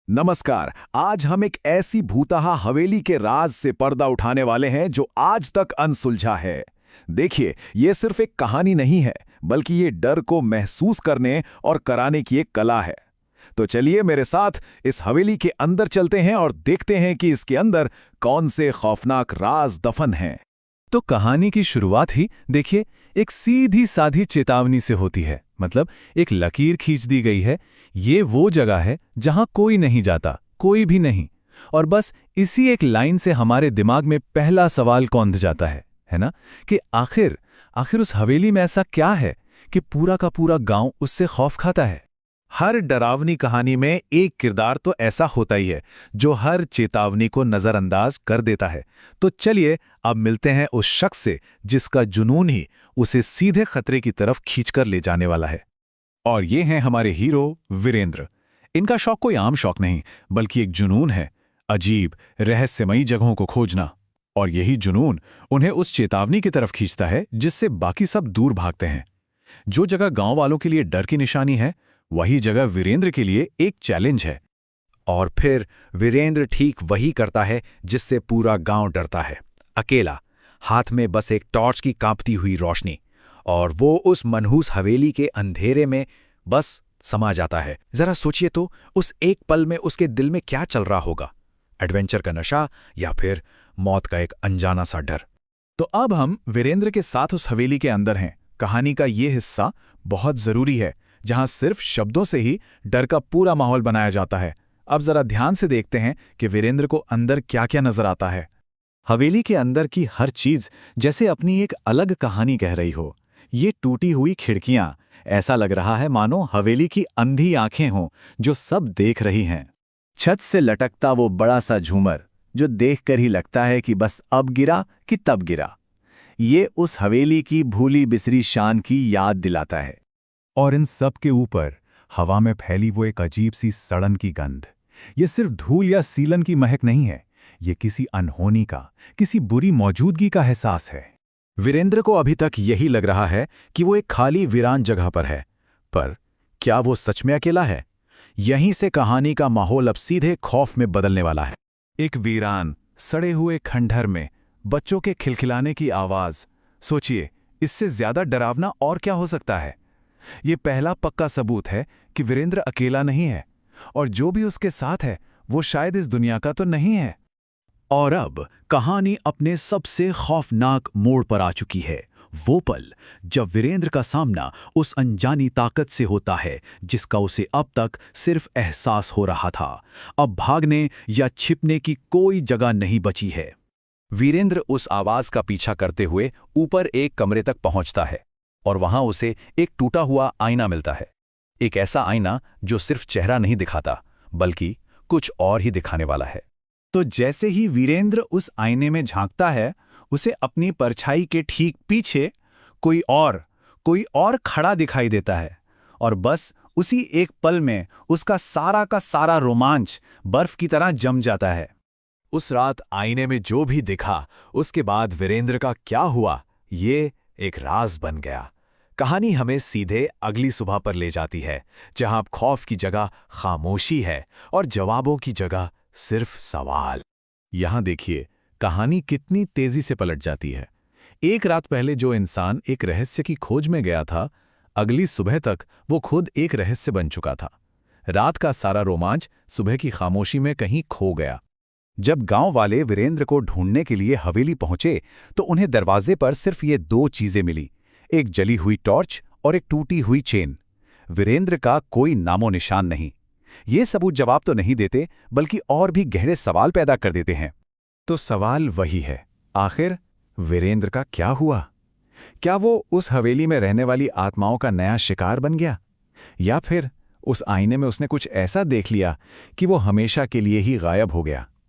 नमस्कार। आज हम एक ऐसी भूतहा हवेली के राज से पर्दा उठाने वाले हैं जो आज तक अनसुलझा है। देखिए, ये सिर्फ एक कहानी नहीं है, बल्कि ये डर को महसूस करने और कराने की एक कला है। तो चलिए मेरे साथ इस हवेली के अंदर चलते हैं और देखते हैं कि इसके अंदर कौन से खौफनाक राज दफन हैं। तो कहानी की शुरुआत ही देखिए एक सीधी साधी चेतावनी से होती है। मतलब एक लकीर खींच दी गई है, ये वो जगह है जहां कोई नहीं जाता, कोई भी नहीं। और बस इसी एक लाइन से हमारे दिमाग में पहला सवाल कौंध जाता है ना, कि आखिर उस हवेली में ऐसा क्या है कि पूरा का पूरा गांव उससे खौफ खाता है। हर डरावनी कहानी में एक किरदार तो ऐसा होता ही है जो हर चेतावनी को नजरअंदाज कर देता है। तो चलिए अब मिलते हैं उस शख्स से जिसका जुनून ही उसे सीधे खतरे की तरफ खींचकर ले जाने वाला है। और ये हैं हमारे हीरो वीरेंद्र। इनका शौक कोई आम शौक नहीं, बल्कि एक जुनून है, अजीब रहस्यमयी जगहों को खोजना। और यही जुनून उन्हें उस चेतावनी की तरफ खींचता है जिससे बाकी सब दूर भागते हैं। जो जगह गांव वालों के लिए डर की निशानी है, वही जगह वीरेंद्र के लिए एक चैलेंज है। और फिर वीरेंद्र ठीक वही करता है जिससे पूरा गांव डरता है। अकेला, हाथ में बस एक टॉर्च की कांपती हुई रोशनी, और वो उस मनहूस हवेली के अंधेरे में बस समा जाता है। जरा सोचिए तो, उस एक पल में उसके दिल में क्या चल रहा होगा? एडवेंचर का नशा या फिर मौत का एक अनजाना सा डर? तो अब हम वीरेंद्र के साथ उस हवेली के अंदर हैं। कहानी का ये हिस्सा बहुत जरूरी है, जहां सिर्फ शब्दों से ही डर का पूरा माहौल बनाया जाता है। अब जरा ध्यान से देखते हैं कि वीरेंद्र को अंदर क्या क्या नजर आता है। हवेली के अंदर की हर चीज जैसे अपनी एक अलग कहानी कह रही हो। ये टूटी हुई खिड़कियां, ऐसा लग रहा है मानो हवेली की अंधी आंखें हों जो सब देख रही हैं। छत से लटकता वो बड़ा सा झूमर, जो देखकर ही लगता है कि बस अब गिरा कि तब गिरा। ये उस हवेली की भूली बिसरी शान की याद दिलाता है। और इन सब के ऊपर हवा में फैली वो एक अजीब सी सड़न की गंध। ये सिर्फ धूल या सीलन की महक नहीं है, ये किसी अनहोनी का, किसी बुरी मौजूदगी का एहसास है। वीरेंद्र को अभी तक यही लग रहा है कि वो एक खाली वीरान जगह पर है, पर क्या वो सच में अकेला है? यहीं से कहानी का माहौल अब सीधे खौफ में बदलने वाला है। एक वीरान सड़े हुए खंडहर में बच्चों के खिलखिलाने की आवाज। सोचिए, इससे ज्यादा डरावना और क्या हो सकता है? ये पहला पक्का सबूत है कि वीरेंद्र अकेला नहीं है, और जो भी उसके साथ है वो शायद इस दुनिया का तो नहीं है। और अब कहानी अपने सबसे खौफनाक मोड़ पर आ चुकी है। वो पल जब वीरेंद्र का सामना उस अनजानी ताकत से होता है जिसका उसे अब तक सिर्फ एहसास हो रहा था। अब भागने या छिपने की कोई जगह नहीं बची है। वीरेंद्र उस आवाज का पीछा करते हुए ऊपर एक कमरे तक पहुंचता है, और वहां उसे एक टूटा हुआ आईना मिलता है। एक ऐसा आईना जो सिर्फ चेहरा नहीं दिखाता, बल्कि कुछ और ही दिखाने वाला है। तो जैसे ही वीरेंद्र उस आईने में झांकता है, उसे अपनी परछाई के ठीक पीछे कोई और खड़ा दिखाई देता है। और बस उसी एक पल में उसका सारा का सारा रोमांच बर्फ की तरह जम जाता है। उस रात आईने में जो भी दिखा, उसके बाद वीरेंद्र का क्या हुआ, ये एक राज बन गया। कहानी हमें सीधे अगली सुबह पर ले जाती है, जहां खौफ की जगह खामोशी है और जवाबों की जगह सिर्फ सवाल। यहां देखिए, कहानी कितनी तेजी से पलट जाती है। एक रात पहले जो इंसान एक रहस्य की खोज में गया था, अगली सुबह तक वो खुद एक रहस्य बन चुका था। रात का सारा रोमांच सुबह की खामोशी में कहीं खो गया। जब गांव वाले वीरेंद्र को ढूंढने के लिए हवेली पहुंचे, तो उन्हें दरवाजे पर सिर्फ ये दो चीजें मिली, एक जली हुई टॉर्च और एक टूटी हुई चेन। वीरेंद्र का कोई नामो निशान नहीं। ये सबूत जवाब तो नहीं देते, बल्कि और भी गहरे सवाल पैदा कर देते हैं। तो सवाल वही है, आखिर वीरेंद्र का क्या हुआ? क्या वो उस हवेली में रहने वाली आत्माओं का नया शिकार बन गया, या फिर उस आईने में उसने कुछ ऐसा देख लिया कि वो हमेशा के लिए ही गायब हो गया?